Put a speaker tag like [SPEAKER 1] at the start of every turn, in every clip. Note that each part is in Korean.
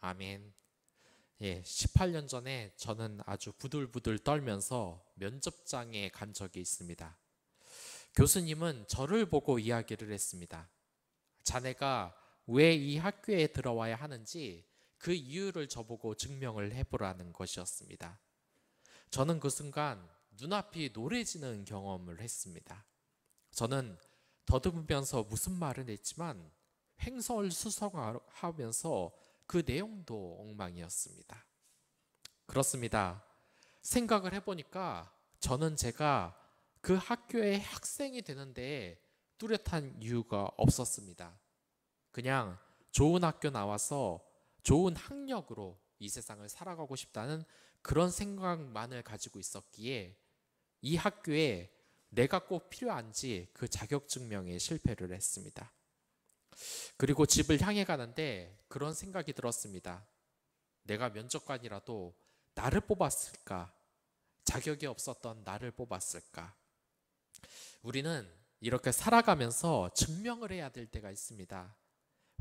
[SPEAKER 1] 아멘. 예, 18년 전에 저는 아주 부들부들 떨면서 면접장에 간 적이 있습니다. 교수님은 저를 보고 이야기를 했습니다. 자네가 왜 이 학교에 들어와야 하는지 그 이유를 저보고 증명을 해보라는 것이었습니다. 저는 그 순간 눈앞이 노래지는 경험을 했습니다. 저는 더듬으면서 무슨 말을 했지만 횡설수설하면서 그 내용도 엉망이었습니다. 그렇습니다. 생각을 해보니까 저는 제가 그 학교의 학생이 되는데 뚜렷한 이유가 없었습니다. 그냥 좋은 학교 나와서 좋은 학력으로 이 세상을 살아가고 싶다는 그런 생각만을 가지고 있었기에 이 학교에 내가 꼭 필요한지 그 자격증명에 실패를 했습니다. 그리고 집을 향해 가는데 그런 생각이 들었습니다. 내가 면접관이라도 나를 뽑았을까? 자격이 없었던 나를 뽑았을까? 우리는 이렇게 살아가면서 증명을 해야 될 때가 있습니다.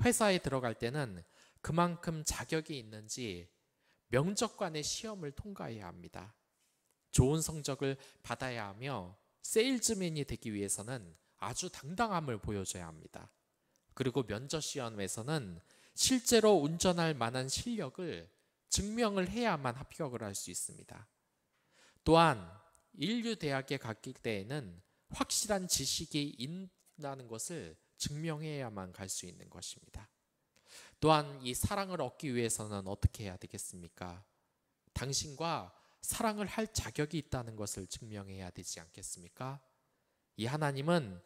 [SPEAKER 1] 회사에 들어갈 때는 그만큼 자격이 있는지 면접관의 시험을 통과해야 합니다. 좋은 성적을 받아야 하며 세일즈맨이 되기 위해서는 아주 당당함을 보여줘야 합니다. 그리고 면접 시험에서는 실제로 운전할 만한 실력을 증명을 해야만 합격을 할 수 있습니다. 또한 인류대학에 갔을 때에는 확실한 지식이 있다는 것을 증명해야만 갈 수 있는 것입니다. 또한 이 사랑을 얻기 위해서는 어떻게 해야 되겠습니까? 당신과 사랑을 할 자격이 있다는 것을 증명해야 되지 않겠습니까? 이 하나님은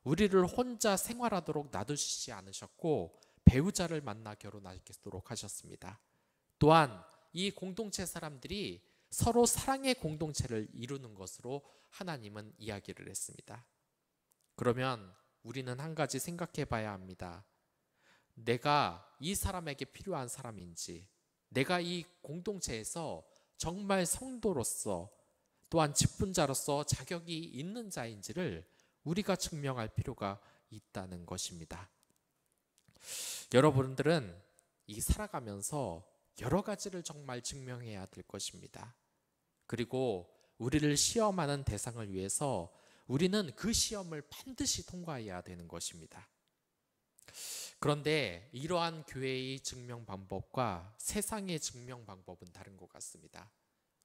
[SPEAKER 1] 우리를 혼자 생활하도록 놔두시지 않으셨고 배우자를 만나 결혼하도록 하셨습니다. 또한 이 공동체 사람들이 서로 사랑의 공동체를 이루는 것으로 하나님은 이야기를 했습니다. 그러면 우리는 한 가지 생각해 봐야 합니다. 내가 이 사람에게 필요한 사람인지, 내가 이 공동체에서 정말 성도로서 또한 직분자로서 자격이 있는 자인지를 우리가 증명할 필요가 있다는 것입니다. 여러분들은 이 살아가면서 여러 가지를 정말 증명해야 될 것입니다. 그리고 우리를 시험하는 대상을 위해서 우리는 그 시험을 반드시 통과해야 되는 것입니다. 그런데 이러한 교회의 증명 방법과 세상의 증명 방법은 다른 것 같습니다.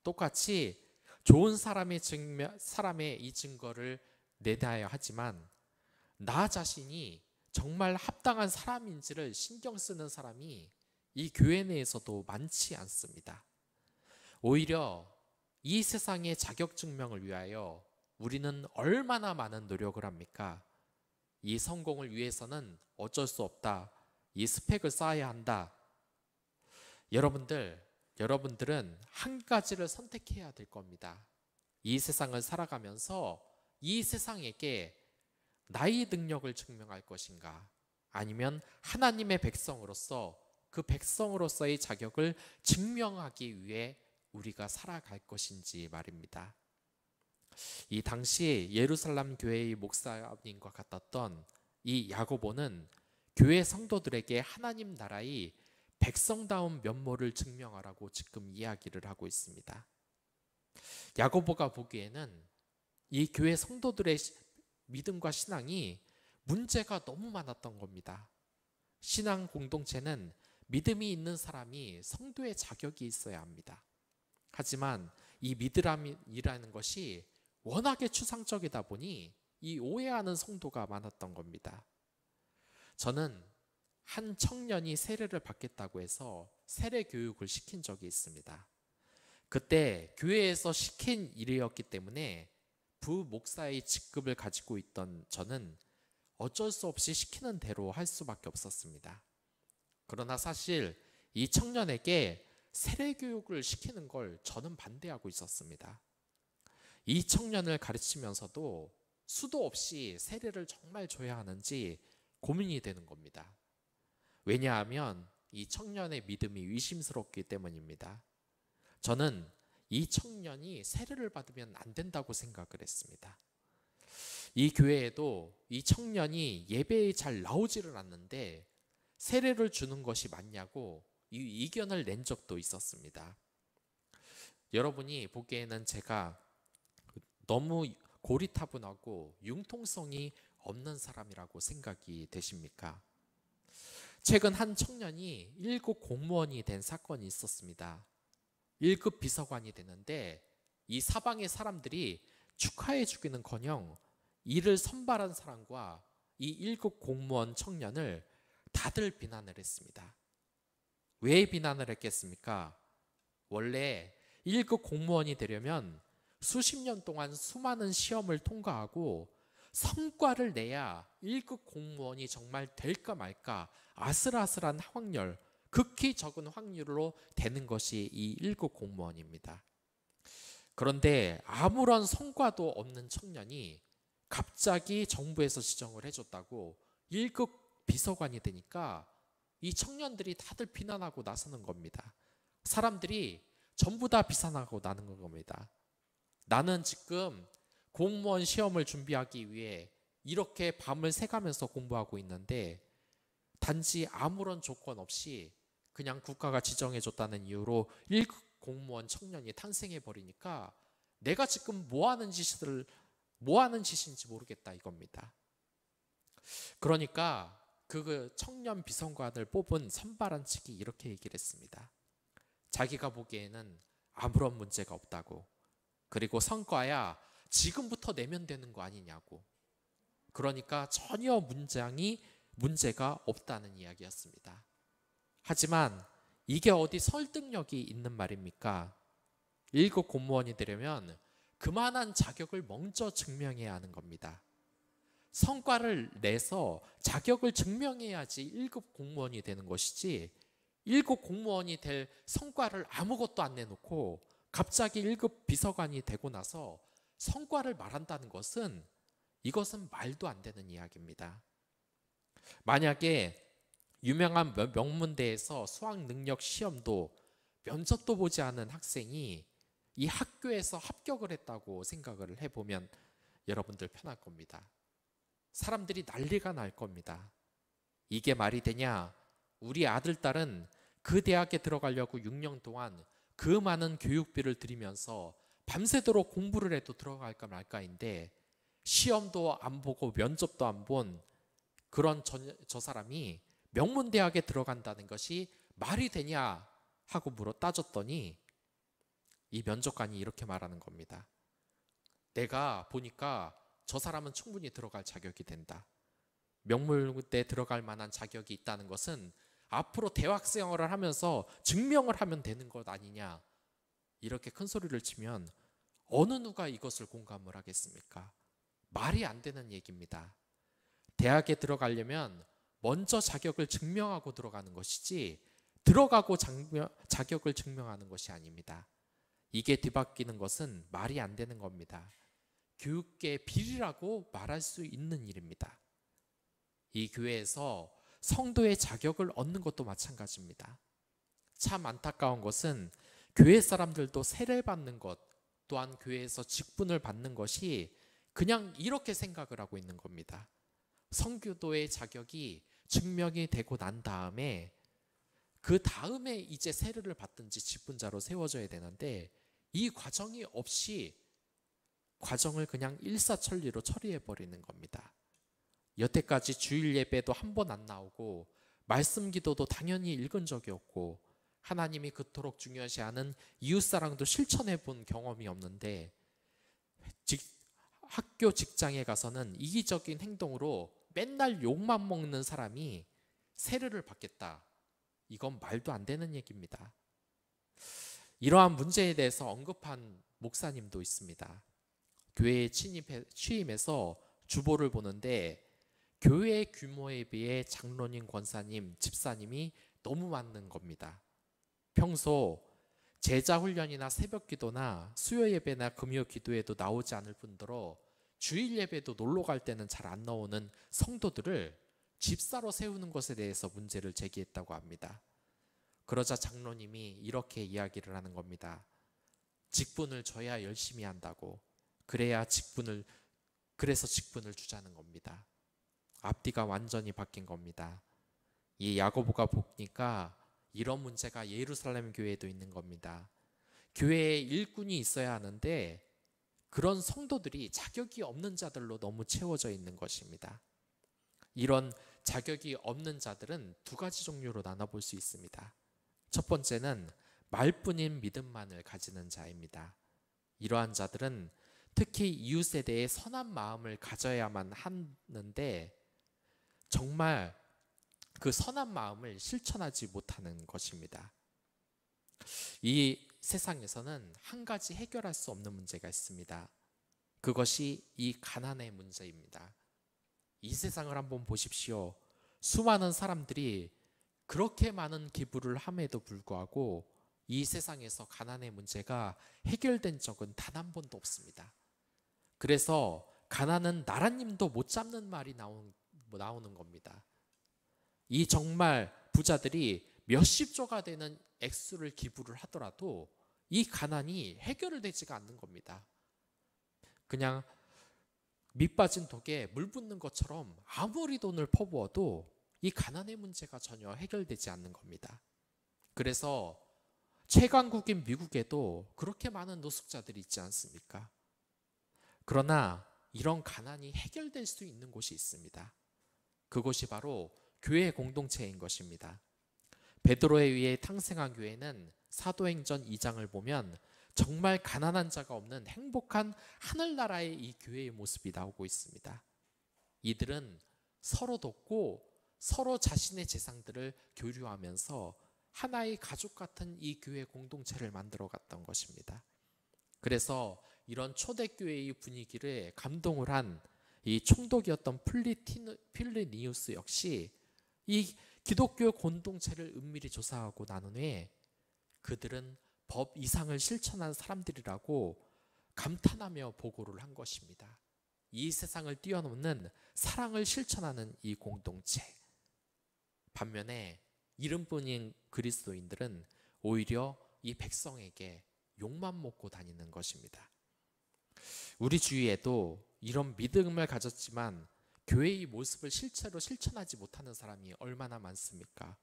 [SPEAKER 1] 똑같이 좋은 사람의 이 증거를 내놔야 하지만 나 자신이 정말 합당한 사람인지를 신경 쓰는 사람이 이 교회 내에서도 많지 않습니다. 오히려 이 세상의 자격 증명을 위하여 우리는 얼마나 많은 노력을 합니까? 이 성공을 위해서는 어쩔 수 없다. 이 스펙을 쌓아야 한다. 여러분들은 한 가지를 선택해야 될 겁니다. 이 세상을 살아가면서 이 세상에게 나의 능력을 증명할 것인가? 아니면 하나님의 백성으로서 그 백성으로서의 자격을 증명하기 위해 우리가 살아갈 것인지 말입니다. 이 당시 예루살렘 교회의 목사님과 같았던 이 야고보는 교회 성도들에게 하나님 나라의 백성다운 면모를 증명하라고 지금 이야기를 하고 있습니다. 야고보가 보기에는 이 교회 성도들의 믿음과 신앙이 문제가 너무 많았던 겁니다. 신앙 공동체는 믿음이 있는 사람이 성도의 자격이 있어야 합니다. 하지만 이 믿음이라는 것이 워낙에 추상적이다 보니 이 오해하는 성도가 많았던 겁니다. 저는 한 청년이 세례를 받겠다고 해서 세례 교육을 시킨 적이 있습니다. 그때 교회에서 시킨 일이었기 때문에 부목사의 직급을 가지고 있던 저는 어쩔 수 없이 시키는 대로 할 수밖에 없었습니다. 그러나 사실 이 청년에게 세례 교육을 시키는 걸 저는 반대하고 있었습니다. 이 청년을 가르치면서도 수도 없이 세례를 정말 줘야 하는지 고민이 되는 겁니다. 왜냐하면 이 청년의 믿음이 의심스럽기 때문입니다. 저는 이 청년이 세례를 받으면 안 된다고 생각을 했습니다. 이 교회에도 이 청년이 예배에 잘 나오지를 않는데 세례를 주는 것이 맞냐고 이 의견을 낸 적도 있었습니다. 여러분이 보기에는 제가 너무 고리타분하고 융통성이 없는 사람이라고 생각이 되십니까? 최근 한 청년이 1급 공무원이 된 사건이 있었습니다. 1급 비서관이 되는데 이 사방의 사람들이 축하해 주기는커녕 이를 선발한 사람과 이 1급 공무원 청년을 다들 비난을 했습니다. 왜 비난을 했겠습니까? 원래 1급 공무원이 되려면 수십 년 동안 수많은 시험을 통과하고 성과를 내야 1급 공무원이 정말 될까 말까 아슬아슬한 확률, 극히 적은 확률로 되는 것이 이 1급 공무원입니다. 그런데 아무런 성과도 없는 청년이 갑자기 정부에서 지정을 해줬다고 1급 비서관이 되니까 이 청년들이 다들 비난하고 나서는 겁니다. 사람들이 전부 다 비난하고 나는 겁니다. 나는 지금 공무원 시험을 준비하기 위해 이렇게 밤을 새가면서 공부하고 있는데 단지 아무런 조건 없이 그냥 국가가 지정해줬다는 이유로 1급 공무원 청년이 탄생해 버리니까 내가 지금 뭐 하는 짓인지 모르겠다 이겁니다. 그러니까 그 청년 비서관을 뽑은 선발한 측이 이렇게 얘기를 했습니다. 자기가 보기에는 아무런 문제가 없다고, 그리고 성과야 지금부터 내면 되는 거 아니냐고, 그러니까 전혀 문제가 없다는 이야기였습니다. 하지만 이게 어디 설득력이 있는 말입니까? 1급 공무원이 되려면 그만한 자격을 먼저 증명해야 하는 겁니다. 성과를 내서 자격을 증명해야지 1급 공무원이 되는 것이지, 1급 공무원이 될 성과를 아무것도 안 내놓고 갑자기 1급 비서관이 되고 나서 성과를 말한다는 것은 이것은 말도 안 되는 이야기입니다. 만약에 유명한 명문대에서 수학능력 시험도 면접도 보지 않은 학생이 이 학교에서 합격을 했다고 생각을 해보면 여러분들 편할 겁니다. 사람들이 난리가 날 겁니다. 이게 말이 되냐? 우리 아들, 딸은 그 대학에 들어가려고 6년 동안 그 많은 교육비를 들이면서 밤새도록 공부를 해도 들어갈까 말까인데 시험도 안 보고 면접도 안 본 그런 저 사람이 명문대학에 들어간다는 것이 말이 되냐 하고 따졌더니 이 면접관이 이렇게 말하는 겁니다. 내가 보니까 저 사람은 충분히 들어갈 자격이 된다. 명문대 들어갈 만한 자격이 있다는 것은 앞으로 대학생활을 하면서 증명을 하면 되는 것 아니냐, 이렇게 큰 소리를 치면 어느 누가 이것을 공감을 하겠습니까? 말이 안 되는 얘기입니다. 대학에 들어가려면 먼저 자격을 증명하고 들어가는 것이지 들어가고 자격을 증명하는 것이 아닙니다. 이게 뒤바뀌는 것은 말이 안 되는 겁니다. 교육계의 비리라고 말할 수 있는 일입니다. 이 교회에서 성도의 자격을 얻는 것도 마찬가지입니다. 참 안타까운 것은 교회 사람들도 세례받는 것, 또한 교회에서 직분을 받는 것이 그냥 이렇게 생각을 하고 있는 겁니다. 성교도의 자격이 증명이 되고 난 다음에 그 다음에 이제 세례를 받든지 직분자로 세워져야 되는데 이 과정이 없이 과정을 그냥 일사천리로 처리해버리는 겁니다. 여태까지 주일 예배도 한 번 안 나오고 말씀 기도도 당연히 읽은 적이 없고 하나님이 그토록 중요시하는 이웃사랑도 실천해 본 경험이 없는데 학교 직장에 가서는 이기적인 행동으로 맨날 욕만 먹는 사람이 세례를 받겠다. 이건 말도 안 되는 얘기입니다. 이러한 문제에 대해서 언급한 목사님도 있습니다. 교회에 취임해서 주보를 보는데 교회 규모에 비해 장로님, 권사님, 집사님이 너무 많은 겁니다. 평소 제자 훈련이나 새벽 기도나 수요 예배나 금요 기도에도 나오지 않을 뿐더러 주일 예배도 놀러 갈 때는 잘 안 나오는 성도들을 집사로 세우는 것에 대해서 문제를 제기했다고 합니다. 그러자 장로님이 이렇게 이야기를 하는 겁니다. 직분을 줘야 열심히 한다고. 그래서 직분을 주자는 겁니다. 앞뒤가 완전히 바뀐 겁니다. 이 야고보가 보니까 이런 문제가 예루살렘 교회에도 있는 겁니다. 교회에 일꾼이 있어야 하는데 그런 성도들이 자격이 없는 자들로 너무 채워져 있는 것입니다. 이런 자격이 없는 자들은 두 가지 종류로 나눠볼 수 있습니다. 첫 번째는 말뿐인 믿음만을 가지는 자입니다. 이러한 자들은 특히 이웃에 대해 선한 마음을 가져야만 하는데 정말 그 선한 마음을 실천하지 못하는 것입니다. 이 세상에서는 한 가지 해결할 수 없는 문제가 있습니다. 그것이 이 가난의 문제입니다. 이 세상을 한번 보십시오. 수많은 사람들이 그렇게 많은 기부를 함에도 불구하고 이 세상에서 가난의 문제가 해결된 적은 단 한 번도 없습니다. 그래서 가난은 나라님도 못 잡는 말이 나오는 겁니다. 이 정말 부자들이 몇십조가 되는 액수를 기부를 하더라도 이 가난이 해결되지가 않는 겁니다. 그냥 밑 빠진 독에 물 붓는 것처럼 아무리 돈을 퍼부어도 이 가난의 문제가 전혀 해결되지 않는 겁니다. 그래서 최강국인 미국에도 그렇게 많은 노숙자들이 있지 않습니까? 그러나 이런 가난이 해결될 수 있는 곳이 있습니다. 그곳이 바로 교회 공동체인 것입니다. 베드로에 의해 탄생한 교회는 사도행전 2장을 보면 정말 가난한 자가 없는 행복한 하늘나라의 이 교회의 모습이 나오고 있습니다. 이들은 서로 돕고 서로 자신의 재산들을 교류하면서 하나의 가족 같은 이 교회 공동체를 만들어 갔던 것입니다. 그래서 이런 초대교회의 분위기를 감동을 한 이 총독이었던 필리니우스 역시 이 기독교 공동체를 은밀히 조사하고 난 후에 그들은 법 이상을 실천한 사람들이라고 감탄하며 보고를 한 것입니다. 이 세상을 뛰어넘는 사랑을 실천하는 이 공동체. 반면에 이름뿐인 그리스도인들은 오히려 이 백성에게 욕만 먹고 다니는 것입니다. 우리 주위에도 이런 믿음을 가졌지만 교회의 모습을 실제로 실천하지 못하는 사람이 얼마나 많습니까?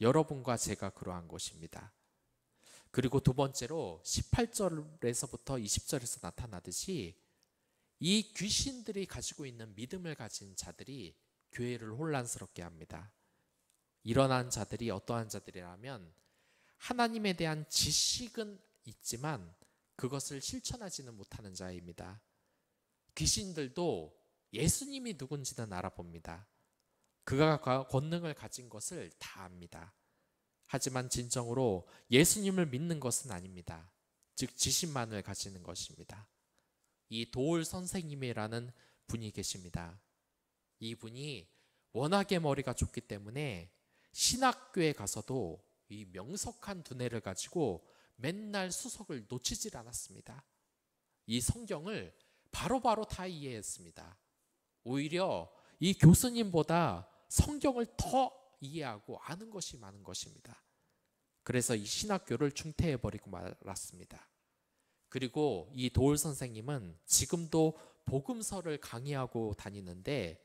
[SPEAKER 1] 여러분과 제가 그러한 것입니다. 그리고 두 번째로 18절에서부터 20절에서 나타나듯이 이 귀신들이 가지고 있는 믿음을 가진 자들이 교회를 혼란스럽게 합니다. 일어난 자들이 어떠한 자들이라면 하나님에 대한 지식은 있지만 그것을 실천하지는 못하는 자입니다. 귀신들도 예수님이 누군지는 알아봅니다. 그가 권능을 가진 것을 다 압니다. 하지만 진정으로 예수님을 믿는 것은 아닙니다. 즉 지식만을 가지는 것입니다. 이 도울 선생님이라는 분이 계십니다. 이분이 워낙에 머리가 좁기 때문에 신학교에 가서도 이 명석한 두뇌를 가지고 맨날 수석을 놓치질 않았습니다. 이 성경을 바로바로 다 이해했습니다. 오히려 이 교수님보다 성경을 더 이해하고 아는 것이 많은 것입니다. 그래서 이 신학교를 중퇴해버리고 말았습니다. 그리고 이 도울 선생님은 지금도 복음서를 강의하고 다니는데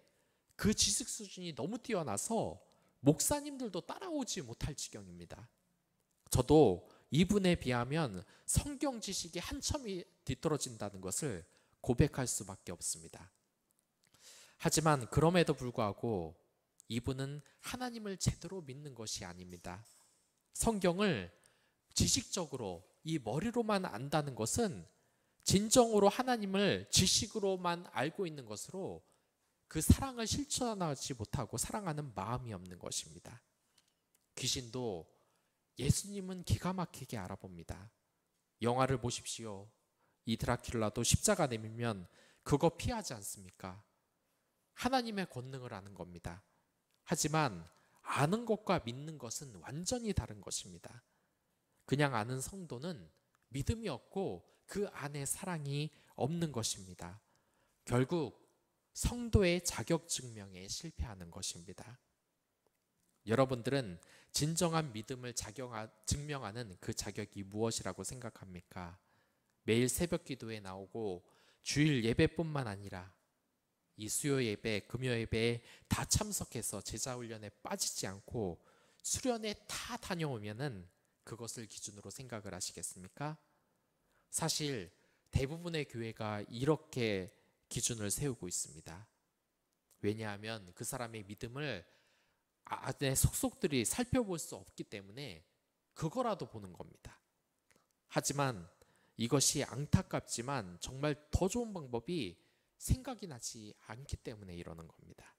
[SPEAKER 1] 그 지식 수준이 너무 뛰어나서 목사님들도 따라오지 못할 지경입니다. 저도 이분에 비하면 성경 지식이 한참이 뒤떨어진다는 것을 고백할 수밖에 없습니다. 하지만 그럼에도 불구하고 이분은 하나님을 제대로 믿는 것이 아닙니다. 성경을 지식적으로 이 머리로만 안다는 것은 진정으로 하나님을 지식으로만 알고 있는 것으로 그 사랑을 실천하지 못하고 사랑하는 마음이 없는 것입니다. 귀신도 예수님은 기가 막히게 알아봅니다. 영화를 보십시오. 이 드라큘라도 십자가 내밀면 그거 피하지 않습니까? 하나님의 권능을 아는 겁니다. 하지만 아는 것과 믿는 것은 완전히 다른 것입니다. 그냥 아는 성도는 믿음이 없고 그 안에 사랑이 없는 것입니다. 결국 성도의 자격 증명에 실패하는 것입니다. 여러분들은 진정한 믿음을 증명하는 그 자격이 무엇이라고 생각합니까? 매일 새벽 기도에 나오고 주일 예배뿐만 아니라 이 수요 예배, 금요 예배에 다 참석해서 제자 훈련에 빠지지 않고 수련회 다 다녀오면은 그것을 기준으로 생각을 하시겠습니까? 사실 대부분의 교회가 이렇게 기준을 세우고 있습니다. 왜냐하면 그 사람의 믿음을 안에 속속들이 살펴볼 수 없기 때문에 그거라도 보는 겁니다. 하지만 이것이 안타깝지만 정말 더 좋은 방법이 생각이 나지 않기 때문에 이러는 겁니다.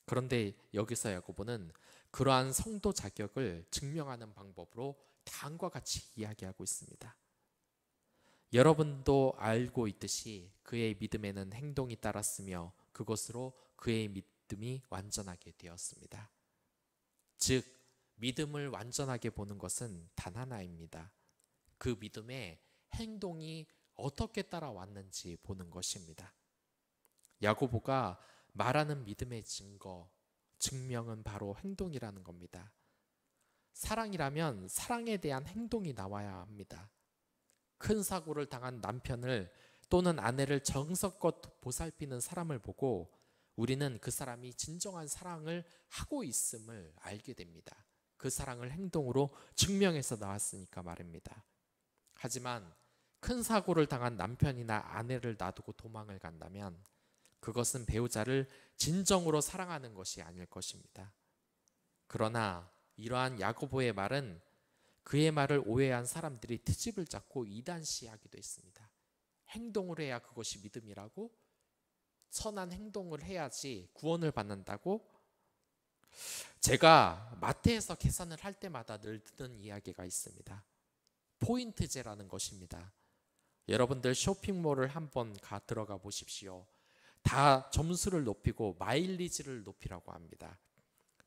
[SPEAKER 1] 그런데 여기서 야고보는 그러한 성도 자격을 증명하는 방법으로 다음과 같이 이야기하고 있습니다. 여러분도 알고 있듯이 그의 믿음에는 행동이 따랐으며 그것으로 그의 믿음이 완전하게 되었습니다. 즉, 믿음을 완전하게 보는 것은 단 하나입니다. 그 믿음의 행동이 어떻게 따라왔는지 보는 것입니다. 야고보가 말하는 믿음의 증명은 바로 행동이라는 겁니다. 사랑이라면 사랑에 대한 행동이 나와야 합니다. 큰 사고를 당한 남편을 또는 아내를 정성껏 보살피는 사람을 보고 우리는 그 사람이 진정한 사랑을 하고 있음을 알게 됩니다. 그 사랑을 행동으로 증명해서 나왔으니까 말입니다. 하지만 큰 사고를 당한 남편이나 아내를 놔두고 도망을 간다면 그것은 배우자를 진정으로 사랑하는 것이 아닐 것입니다. 그러나 이러한 야고보의 말은 그의 말을 오해한 사람들이 트집을 잡고 이단시하기도 했습니다. 행동을 해야 그것이 믿음이라고? 선한 행동을 해야지 구원을 받는다고? 제가 마트에서 계산을 할 때마다 늘 듣는 이야기가 있습니다. 포인트제라는 것입니다. 여러분들 쇼핑몰을 한번 들어가 보십시오. 다 점수를 높이고 마일리지를 높이라고 합니다.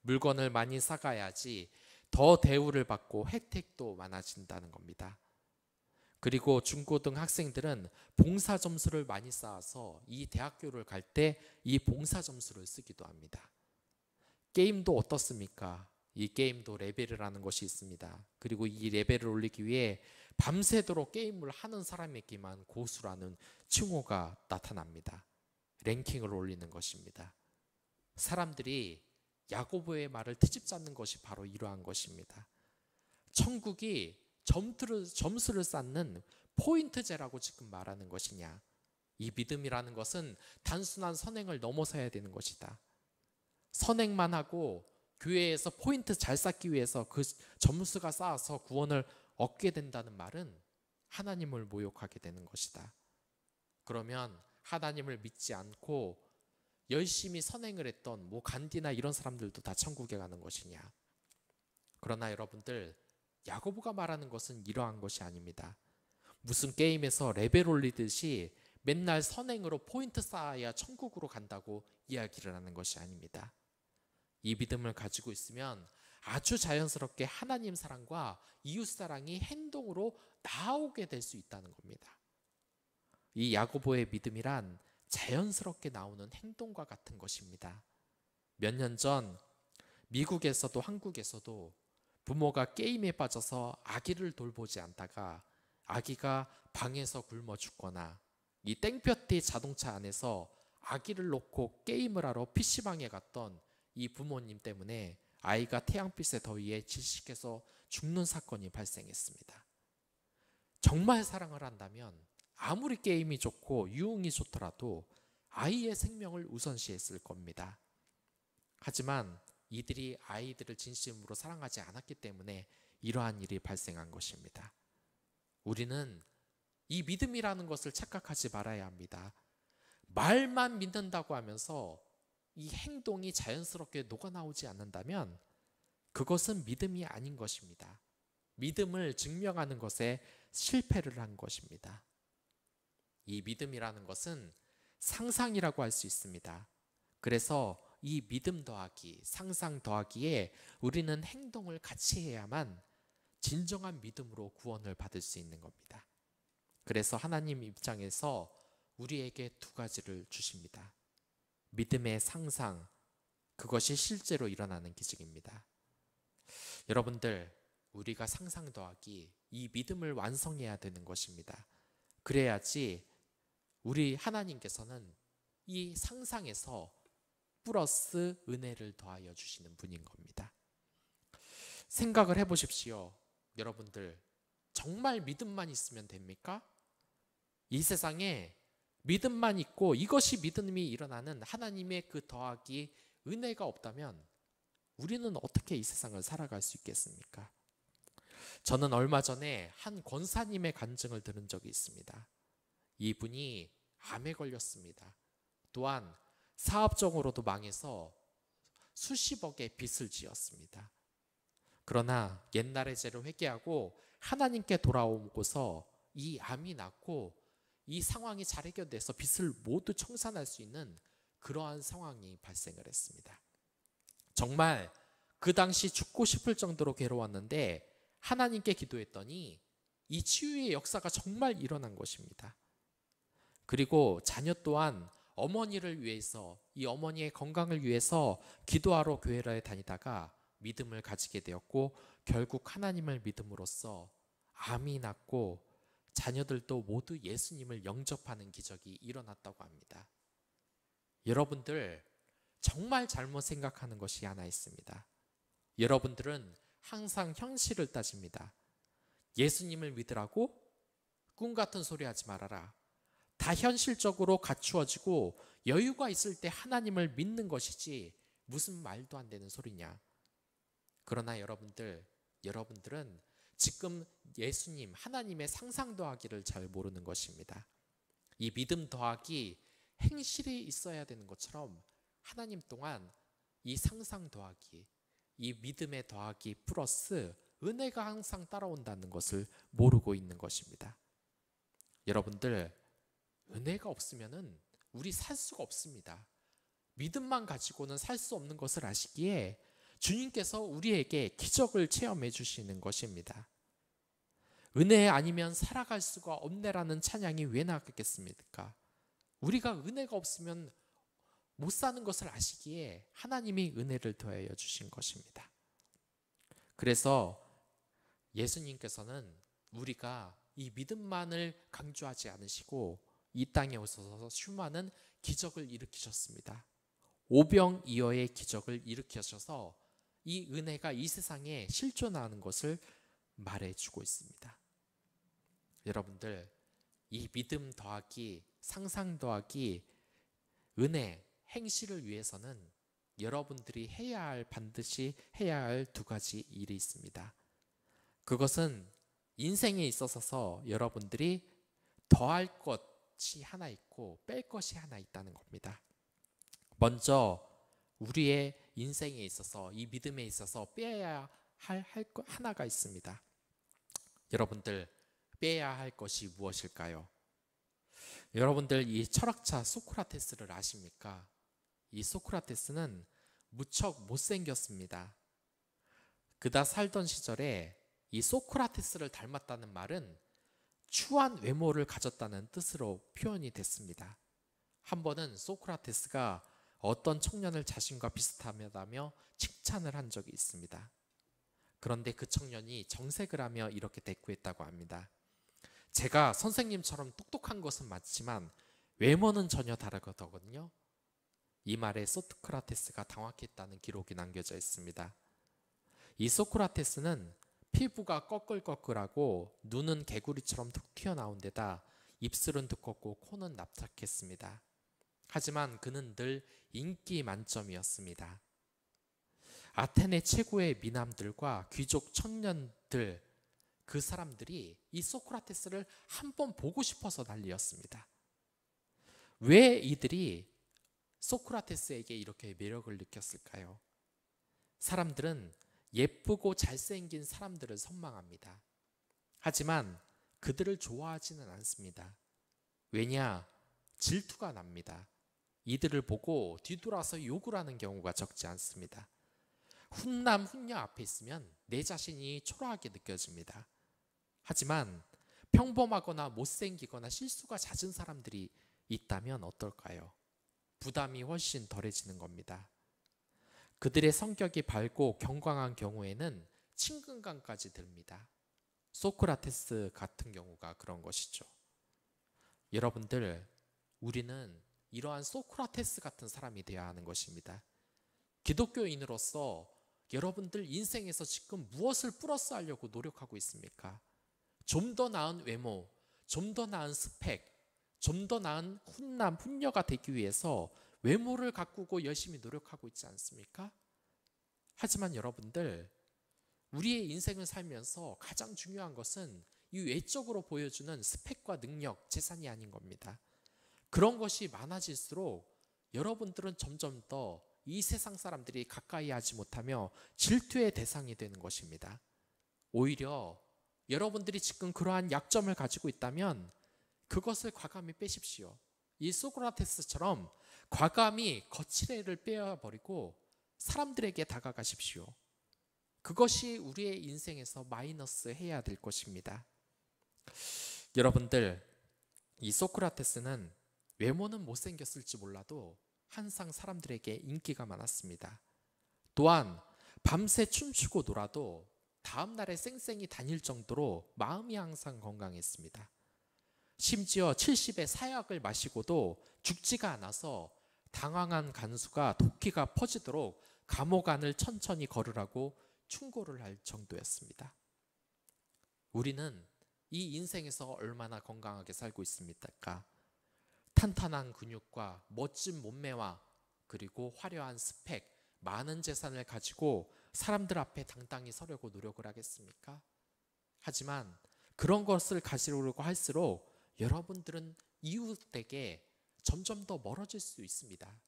[SPEAKER 1] 물건을 많이 사가야지 더 대우를 받고 혜택도 많아진다는 겁니다. 그리고 중고등 학생들은 봉사 점수를 많이 쌓아서 이 대학교를 갈 때 이 봉사 점수를 쓰기도 합니다. 게임도 어떻습니까? 이 게임도 레벨이라는 것이 있습니다. 그리고 이 레벨을 올리기 위해 밤새도록 게임을 하는 사람에게만 고수라는 칭호가 나타납니다. 랭킹을 올리는 것입니다. 사람들이 야고보의 말을 트집 잡는 것이 바로 이러한 것입니다. 천국이 점수를 쌓는 포인트제라고 지금 말하는 것이냐? 이 믿음이라는 것은 단순한 선행을 넘어서야 되는 것이다. 선행만 하고 교회에서 포인트 잘 쌓기 위해서 그 점수가 쌓아서 구원을 얻게 된다는 말은 하나님을 모욕하게 되는 것이다. 그러면 하나님을 믿지 않고 열심히 선행을 했던 간디나 이런 사람들도 다 천국에 가는 것이냐? 그러나 여러분들, 야고보가 말하는 것은 이러한 것이 아닙니다. 무슨 게임에서 레벨 올리듯이 맨날 선행으로 포인트 쌓아야 천국으로 간다고 이야기를 하는 것이 아닙니다. 이 믿음을 가지고 있으면 아주 자연스럽게 하나님 사랑과 이웃 사랑이 행동으로 나오게 될 수 있다는 겁니다. 이 야고보의 믿음이란 자연스럽게 나오는 행동과 같은 것입니다. 몇 년 전 미국에서도 한국에서도 부모가 게임에 빠져서 아기를 돌보지 않다가 아기가 방에서 굶어 죽거나 이 땡볕의 자동차 안에서 아기를 놓고 게임을 하러 PC방에 갔던 이 부모님 때문에 아이가 태양빛의 더위에 질식해서 죽는 사건이 발생했습니다. 정말 사랑을 한다면 아무리 게임이 좋고 유흥이 좋더라도 아이의 생명을 우선시했을 겁니다. 하지만 이들이 아이들을 진심으로 사랑하지 않았기 때문에 이러한 일이 발생한 것입니다. 우리는 이 믿음이라는 것을 착각하지 말아야 합니다. 말만 믿는다고 하면서 이 행동이 자연스럽게 녹아나오지 않는다면 그것은 믿음이 아닌 것입니다. 믿음을 증명하는 것에 실패를 한 것입니다. 이 믿음이라는 것은 상상이라고 할 수 있습니다. 그래서 이 믿음 더하기, 상상 더하기에 우리는 행동을 같이 해야만 진정한 믿음으로 구원을 받을 수 있는 겁니다. 그래서 하나님 입장에서 우리에게 두 가지를 주십니다. 믿음의 상상, 그것이 실제로 일어나는 기적입니다. 여러분들, 우리가 상상 더하기, 이 믿음을 완성해야 되는 것입니다. 그래야지 우리 하나님께서는 이 상상에서 플러스 은혜를 더하여 주시는 분인 겁니다. 생각을 해보십시오. 여러분들, 정말 믿음만 있으면 됩니까? 이 세상에 믿음만 있고 이것이 믿음이 일어나는 하나님의 그 더하기 은혜가 없다면 우리는 어떻게 이 세상을 살아갈 수 있겠습니까? 저는 얼마 전에 한 권사님의 간증을 들은 적이 있습니다. 이분이 암에 걸렸습니다. 또한 사업적으로도 망해서 수십억의 빚을 지었습니다. 그러나 옛날의 죄를 회개하고 하나님께 돌아오고서 이 암이 낫고 이 상황이 잘 해결돼서 빚을 모두 청산할 수 있는 그러한 상황이 발생을 했습니다. 정말 그 당시 죽고 싶을 정도로 괴로웠는데 하나님께 기도했더니 이 치유의 역사가 정말 일어난 것입니다. 그리고 자녀 또한 어머니를 위해서, 이 어머니의 건강을 위해서 기도하러 교회를 다니다가 믿음을 가지게 되었고 결국 하나님을 믿음으로써 암이 낫고 자녀들도 모두 예수님을 영접하는 기적이 일어났다고 합니다. 여러분들, 정말 잘못 생각하는 것이 하나 있습니다. 여러분들은 항상 현실을 따집니다. 예수님을 믿으라고? 꿈 같은 소리 하지 말아라. 다 현실적으로 갖추어지고 여유가 있을 때 하나님을 믿는 것이지 무슨 말도 안 되는 소리냐. 그러나 여러분들은 지금 예수님, 하나님의 상상 더하기를 잘 모르는 것입니다. 이 믿음 더하기 행실이 있어야 되는 것처럼 하나님 또한 이 상상 더하기, 이 믿음의 더하기 플러스 은혜가 항상 따라온다는 것을 모르고 있는 것입니다. 여러분들, 은혜가 없으면은 우리 살 수가 없습니다. 믿음만 가지고는 살 수 없는 것을 아시기에 주님께서 우리에게 기적을 체험해 주시는 것입니다. 은혜 아니면 살아갈 수가 없네라는 찬양이 왜 나겠습니까? 우리가 은혜가 없으면 못 사는 것을 아시기에 하나님이 은혜를 더하여 주신 것입니다. 그래서 예수님께서는 우리가 이 믿음만을 강조하지 않으시고 이 땅에 오셔서 수많은 기적을 일으키셨습니다. 오병이어의 기적을 일으키셔서 이 은혜가 이 세상에 실존하는 것을 말해주고 있습니다. 여러분들, 이 믿음 더하기, 상상 더하기, 은혜, 행실을 위해서는 여러분들이 반드시 해야 할 두 가지 일이 있습니다. 그것은 인생에 있어서 여러분들이 더할 것이 하나 있고 뺄 것이 하나 있다는 겁니다. 먼저 우리의 인생에 있어서, 이 믿음에 있어서 빼야 할 것 하나가 있습니다. 여러분들, 빼야 할 것이 무엇일까요? 여러분들, 이 철학자 소크라테스를 아십니까? 이 소크라테스는 무척 못생겼습니다. 그가 살던 시절에 이 소크라테스를 닮았다는 말은 추한 외모를 가졌다는 뜻으로 표현이 됐습니다. 한 번은 소크라테스가 어떤 청년을 자신과 비슷하다며 칭찬을 한 적이 있습니다. 그런데 그 청년이 정색을 하며 이렇게 대꾸했다고 합니다. 제가 선생님처럼 똑똑한 것은 맞지만 외모는 전혀 다르거든요. 이 말에 소크라테스가 당황했다는 기록이 남겨져 있습니다. 이 소크라테스는 피부가 꺼끌꺼끌하고 눈은 개구리처럼 툭 튀어나온 데다 입술은 두껍고 코는 납작했습니다. 하지만 그는 늘 인기 만점이었습니다. 아테네 최고의 미남들과 귀족 청년들, 그 사람들이 이 소크라테스를 한번 보고 싶어서 난리였습니다. 왜 이들이 소크라테스에게 이렇게 매력을 느꼈을까요? 사람들은 예쁘고 잘생긴 사람들을 선망합니다. 하지만 그들을 좋아하지는 않습니다. 왜냐? 질투가 납니다. 이들을 보고 뒤돌아서 욕을 하는 경우가 적지 않습니다. 훈남 훈녀 앞에 있으면 내 자신이 초라하게 느껴집니다. 하지만 평범하거나 못생기거나 실수가 잦은 사람들이 있다면 어떨까요? 부담이 훨씬 덜해지는 겁니다. 그들의 성격이 밝고 경광한 경우에는 친근감까지 듭니다. 소크라테스 같은 경우가 그런 것이죠. 여러분들, 우리는 이러한 소크라테스 같은 사람이 되어야 하는 것입니다. 기독교인으로서 여러분들 인생에서 지금 무엇을 플러스 하려고 노력하고 있습니까? 좀 더 나은 외모, 좀 더 나은 스펙, 좀 더 나은 훈남, 훈녀가 되기 위해서 외모를 가꾸고 열심히 노력하고 있지 않습니까? 하지만 여러분들, 우리의 인생을 살면서 가장 중요한 것은 이 외적으로 보여주는 스펙과 능력, 재산이 아닌 겁니다. 그런 것이 많아질수록 여러분들은 점점 더 이 세상 사람들이 가까이 하지 못하며 질투의 대상이 되는 것입니다. 오히려 여러분들이 지금 그러한 약점을 가지고 있다면 그것을 과감히 빼십시오. 이 소크라테스처럼 과감히 거칠애를 빼어버리고 사람들에게 다가가십시오. 그것이 우리의 인생에서 마이너스 해야 될 것입니다. 여러분들, 이 소크라테스는 외모는 못생겼을지 몰라도 항상 사람들에게 인기가 많았습니다. 또한 밤새 춤추고 놀아도 다음날에 쌩쌩이 다닐 정도로 마음이 항상 건강했습니다. 심지어 70의 사약을 마시고도 죽지가 않아서 당황한 간수가 도끼가 퍼지도록 감옥 안을 천천히 걸으라고 충고를 할 정도였습니다. 우리는 이 인생에서 얼마나 건강하게 살고 있습니까? 탄탄한 근육과 멋진 몸매와 그리고 화려한 스펙, 많은 재산을 가지고 사람들 앞에 당당히 서려고 노력을 하겠습니까? 하지만 그런 것을 가지려고 할수록 여러분들은 이웃에게 점점 더 멀어질 수 있습니다.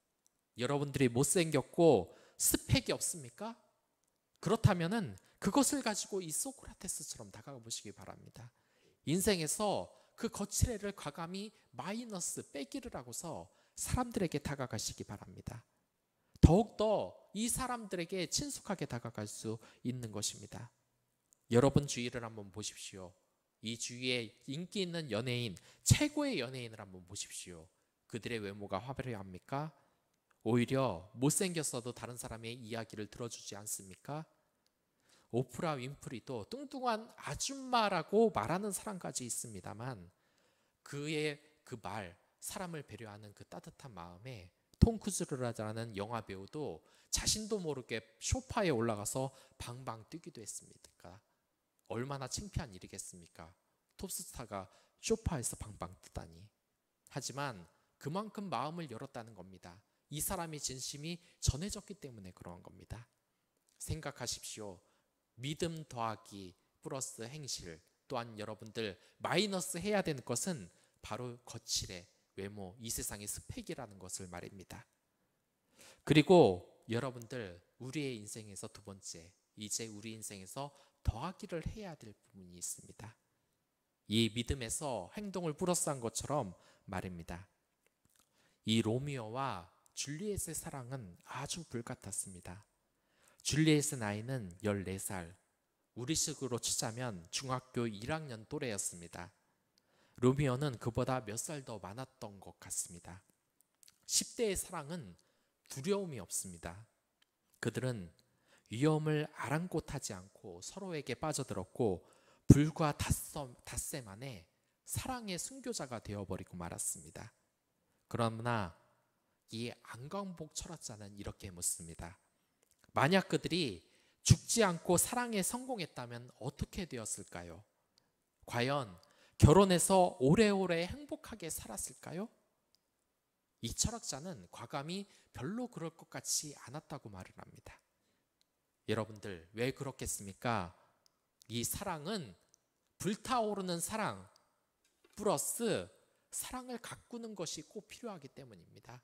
[SPEAKER 1] 여러분들이 못생겼고 스펙이 없습니까? 그렇다면은 그것을 가지고 이 소크라테스처럼 다가가 보시기 바랍니다. 인생에서 그 거칠애를 과감히 마이너스 빼기를 하고서 사람들에게 다가가시기 바랍니다. 더욱더 이 사람들에게 친숙하게 다가갈 수 있는 것입니다. 여러분 주위를 한번 보십시오. 이 주위에 인기 있는 연예인, 최고의 연예인을 한번 보십시오. 그들의 외모가 화려합니까? 오히려 못생겼어도 다른 사람의 이야기를 들어주지 않습니까? 오프라 윈프리도 뚱뚱한 아줌마라고 말하는 사람까지 있습니다만 그의 그 말, 사람을 배려하는 그 따뜻한 마음에 톰 크루즈라는 영화 배우도 자신도 모르게 소파에 올라가서 방방 뛰기도 했습니까? 얼마나 창피한 일이겠습니까? 톱스타가 소파에서 방방 뜨다니. 하지만 그만큼 마음을 열었다는 겁니다. 이 사람의 진심이 전해졌기 때문에 그러한 겁니다. 생각하십시오. 믿음 더하기 플러스 행실, 또한 여러분들 마이너스 해야 되는 것은 바로 거칠애, 외모, 이 세상의 스펙이라는 것을 말입니다. 그리고 여러분들, 우리의 인생에서 두 번째, 이제 우리 인생에서 더하기를 해야 될 부분이 있습니다. 이 믿음에서 행동을 플러스한 것처럼 말입니다. 이 로미오와 줄리엣의 사랑은 아주 불같았습니다. 줄리엣의 나이는 14살, 우리식으로 치자면 중학교 1학년 또래였습니다. 로미오는 그보다 몇 살 더 많았던 것 같습니다. 10대의 사랑은 두려움이 없습니다. 그들은 위험을 아랑곳하지 않고 서로에게 빠져들었고 불과 닷새 만에 사랑의 순교자가 되어버리고 말았습니다. 그러나 이 안광복 철학자는 이렇게 묻습니다. 만약 그들이 죽지 않고 사랑에 성공했다면 어떻게 되었을까요? 과연 결혼해서 오래오래 행복하게 살았을까요? 이 철학자는 과감히 별로 그럴 것 같지 않았다고 말을 합니다. 여러분들, 왜 그렇겠습니까? 이 사랑은 불타오르는 사랑 플러스 사랑을 가꾸는 것이 꼭 필요하기 때문입니다.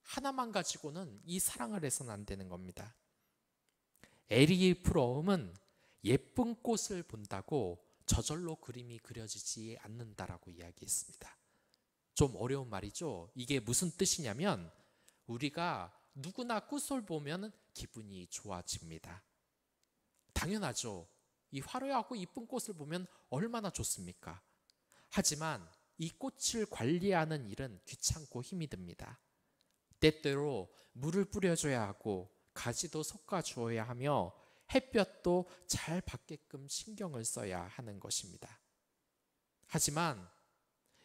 [SPEAKER 1] 하나만 가지고는 이 사랑을 해서는 안 되는 겁니다. 에리 프롬은 예쁜 꽃을 본다고 저절로 그림이 그려지지 않는다라고 이야기했습니다. 좀 어려운 말이죠. 이게 무슨 뜻이냐면 우리가 누구나 꽃을 보면 기분이 좋아집니다. 당연하죠. 이 화려하고 이쁜 꽃을 보면 얼마나 좋습니까? 하지만 이 꽃을 관리하는 일은 귀찮고 힘이 듭니다. 때때로 물을 뿌려줘야 하고 가지도 솎아주어야 하며 햇볕도 잘 받게끔 신경을 써야 하는 것입니다. 하지만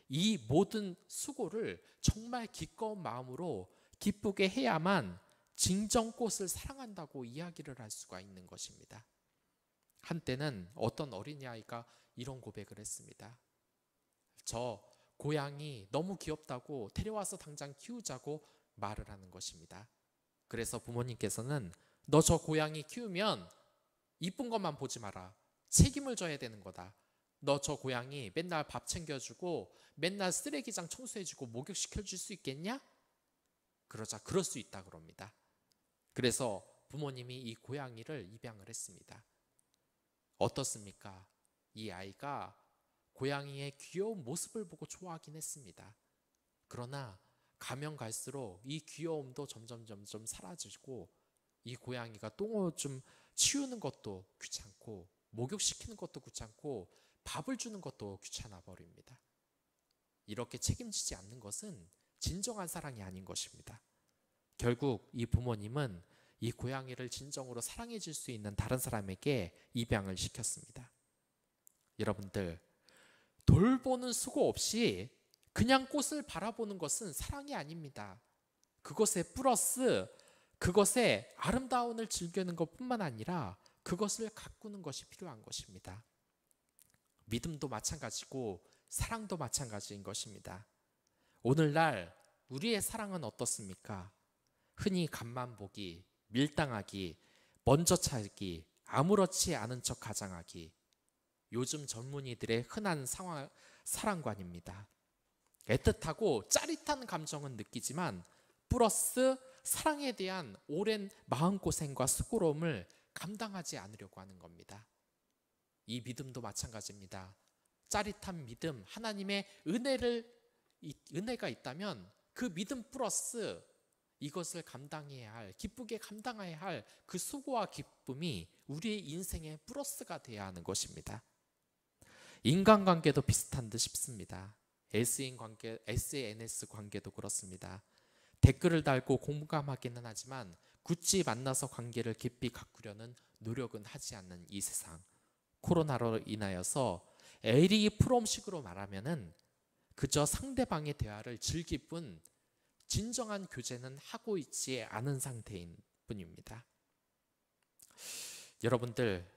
[SPEAKER 1] 이 모든 수고를 정말 기꺼운 마음으로 기쁘게 해야만 진정꽃을 사랑한다고 이야기를 할 수가 있는 것입니다. 한때는 어떤 어린아이가 이런 고백을 했습니다. 저 고양이 너무 귀엽다고 데려와서 당장 키우자고 말을 하는 것입니다. 그래서 부모님께서는 너 저 고양이 키우면 이쁜 것만 보지 마라. 책임을 져야 되는 거다. 너 저 고양이 맨날 밥 챙겨주고 맨날 쓰레기장 청소해주고 목욕시켜줄 수 있겠냐? 그러자 그럴 수 있다 그럽니다. 그래서 부모님이 이 고양이를 입양을 했습니다. 어떻습니까? 이 아이가 고양이의 귀여운 모습을 보고 좋아하긴 했습니다. 그러나 가면 갈수록 이 귀여움도 점점 사라지고 이 고양이가 똥오줌 치우는 것도 귀찮고 목욕시키는 것도 귀찮고 밥을 주는 것도 귀찮아 버립니다. 이렇게 책임지지 않는 것은 진정한 사랑이 아닌 것입니다. 결국 이 부모님은 이 고양이를 진정으로 사랑해 줄 수 있는 다른 사람에게 입양을 시켰습니다. 여러분들, 돌보는 수고 없이 그냥 꽃을 바라보는 것은 사랑이 아닙니다. 그것에 플러스 그것의 아름다움을 즐기는 것뿐만 아니라 그것을 가꾸는 것이 필요한 것입니다. 믿음도 마찬가지고 사랑도 마찬가지인 것입니다. 오늘날 우리의 사랑은 어떻습니까? 흔히 간만 보기, 밀당하기, 먼저 차기, 아무렇지 않은 척 가장하기. 요즘 젊은이들의 흔한 사랑관입니다. 애틋하고 짜릿한 감정은 느끼지만 플러스 사랑에 대한 오랜 마음고생과 수고로움을 감당하지 않으려고 하는 겁니다. 이 믿음도 마찬가지입니다. 짜릿한 믿음, 하나님의 은혜가 있다면 그 믿음 플러스 이것을 감당해야 할, 기쁘게 감당해야 할 그 수고와 기쁨이 우리의 인생의 플러스가 되어야 하는 것입니다. 인간관계도 비슷한 듯 싶습니다. SNS 관계도 그렇습니다. 댓글을 달고 공감하기는 하지만 굳이 만나서 관계를 깊이 가꾸려는 노력은 하지 않는 이 세상. 코로나로 인하여서 에리 프롬식으로 말하면은 그저 상대방의 대화를 즐길 뿐 진정한 교제는 하고 있지 않은 상태인 뿐입니다. 여러분들,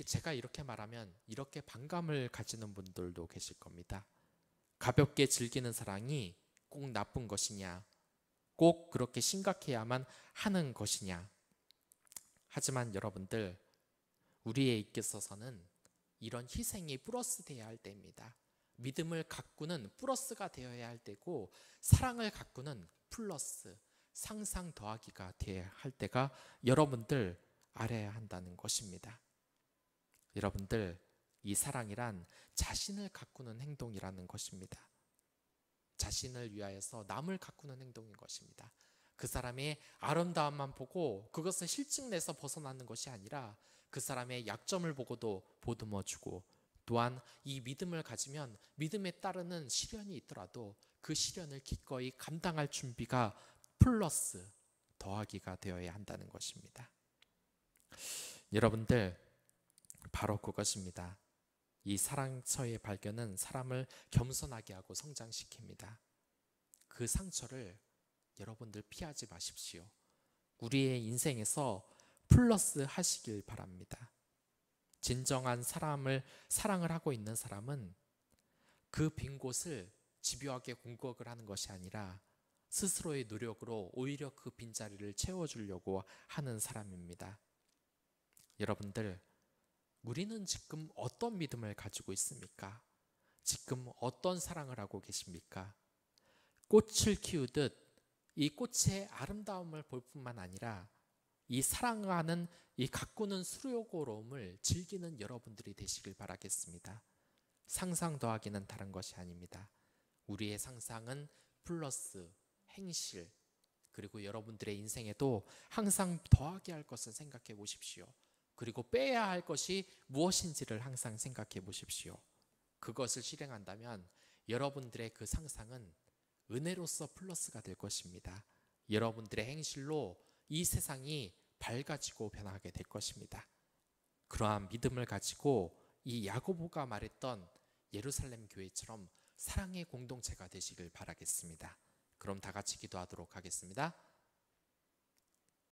[SPEAKER 1] 제가 이렇게 말하면 이렇게 반감을 가지는 분들도 계실 겁니다. 가볍게 즐기는 사랑이 꼭 나쁜 것이냐? 꼭 그렇게 심각해야만 하는 것이냐? 하지만 여러분들, 우리에 있어서는 이런 희생이 플러스 되어야 할 때입니다. 믿음을 가꾸는 플러스가 되어야 할 때고 사랑을 가꾸는 플러스, 상상 더하기가 되어야 할 때가 여러분들 알아야 한다는 것입니다. 여러분들, 이 사랑이란 자신을 가꾸는 행동이라는 것입니다. 자신을 위하여서 남을 가꾸는 행동인 것입니다. 그 사람의 아름다움만 보고 그것을 실증내서 벗어나는 것이 아니라 그 사람의 약점을 보고도 보듬어주고, 또한 이 믿음을 가지면 믿음에 따르는 시련이 있더라도 그 시련을 기꺼이 감당할 준비가 플러스 더하기가 되어야 한다는 것입니다. 여러분들, 바로 그것입니다. 이 사랑처의 발견은 사람을 겸손하게 하고 성장시킵니다. 그 상처를 여러분들 피하지 마십시오. 우리의 인생에서 플러스 하시길 바랍니다. 진정한 사랑을 하고 있는 사람은 그 빈 곳을 집요하게 공격을 하는 것이 아니라 스스로의 노력으로 오히려 그 빈자리를 채워주려고 하는 사람입니다. 여러분들, 우리는 지금 어떤 믿음을 가지고 있습니까? 지금 어떤 사랑을 하고 계십니까? 꽃을 키우듯 이 꽃의 아름다움을 볼 뿐만 아니라 이 사랑하는 이 가꾸는 수고로움을 즐기는 여러분들이 되시길 바라겠습니다. 상상 더하기는 다른 것이 아닙니다. 우리의 상상은 플러스 행실, 그리고 여러분들의 인생에도 항상 더하게 할 것을 생각해 보십시오. 그리고 빼야 할 것이 무엇인지를 항상 생각해 보십시오. 그것을 실행한다면 여러분들의 그 상상은 은혜로서 플러스가 될 것입니다. 여러분들의 행실로 이 세상이 밝아지고 변하게 될 것입니다. 그러한 믿음을 가지고 이 야고보가 말했던 예루살렘 교회처럼 사랑의 공동체가 되시길 바라겠습니다. 그럼 다 같이 기도하도록 하겠습니다.